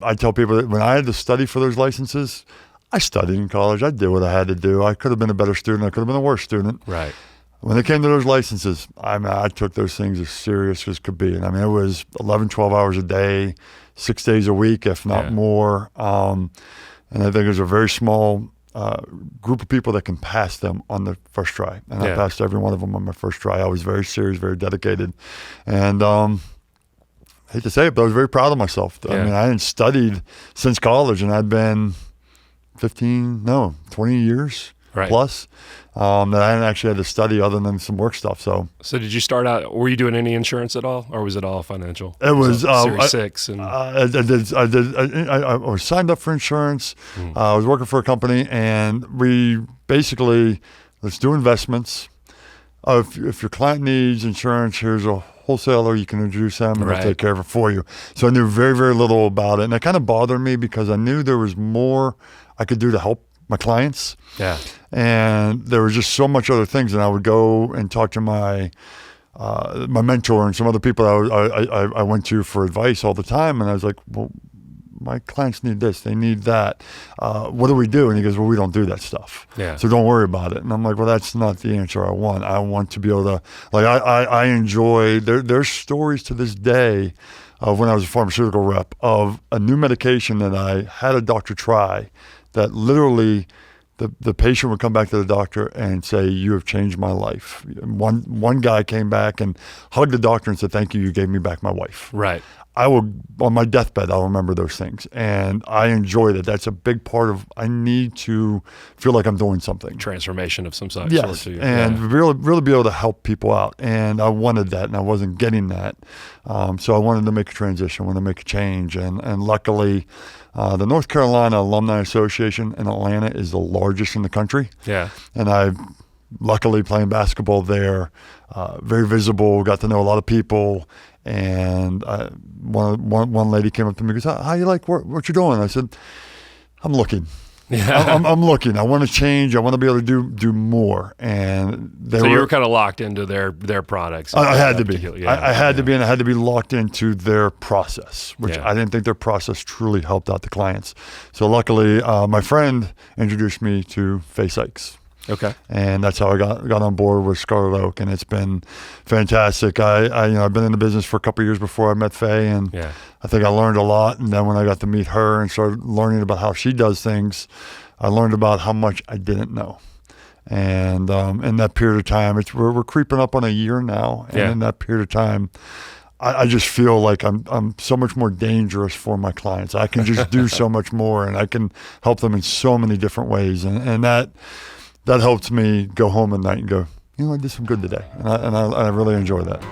I tell people that when I had to study for those licenses, I studied in college. I did what I had to do. I could have been a better student. I could have been a worse student. Right. When it came to those licenses, I took those things as serious as could be. And I mean, it was 11, 12 hours a day, 6 days a week, if not more. And I think there's a very small group of people that can pass them on the first try. And I passed every one of them on my first try. I was very serious, very dedicated. And I hate to say it, but I was very proud of myself. I mean, I hadn't studied since college, and I'd been 20 years plus that I hadn't actually had to study other than some work stuff. So did you start out, were you doing any insurance at all, or was it all financial? It was Series 6. And I was signed up for insurance. I was working for a company, and we basically, let's do investments. If your client needs insurance, here's a wholesaler, you can introduce them, and they'll take care of it for you. So I knew very, very little about it. And it kind of bothered me because I knew there was more I could do to help my clients. Yeah. And there was just so much other things. And I would go and talk to my mentor and some other people I went to for advice all the time. And I was like, well, my clients need this, they need that. What do we do? And he goes, well, we don't do that stuff. Yeah. So don't worry about it. And I'm like, well, that's not the answer I want. I want to be able to, like, I enjoy, there's stories to this day of when I was a pharmaceutical rep of a new medication that I had a doctor try that literally the patient would come back to the doctor and say, you have changed my life. One guy came back and hugged the doctor and said, thank you, you gave me back my wife. Right. I will, on my deathbed, I'll remember those things. And I enjoyed it. That's a big part of, I need to feel like I'm doing something. Transformation of some sort. Yes, and really be able to help people out. And I wanted that, and I wasn't getting that. So I wanted to make a transition, wanted to make a change. And luckily, the North Carolina Alumni Association in Atlanta is the largest in the country. Yeah. And I luckily playing basketball there, very visible, got to know a lot of people. And one lady came up to me and goes, how you like what you're doing? I said, I'm looking. Yeah. I'm looking. I want to change. I want to be able to do more. And you were kind of locked into their products. I had to be. I had to be, and I had to be locked into their process, which I didn't think their process truly helped out the clients. So luckily, my friend introduced me to Faye Sykes. Okay. And that's how I got on board with Scarlet Oak, and it's been fantastic. I've been in the business for a couple of years before I met Faye, and I think I learned a lot. And then when I got to meet her and started learning about how she does things, I learned about how much I didn't know. And in that period of time, we're creeping up on a year now, and in that period of time, I just feel like I'm so much more dangerous for my clients. I can just do so much more, and I can help them in so many different ways, and that helps me go home at night and go, I did some good today. And I really enjoy that.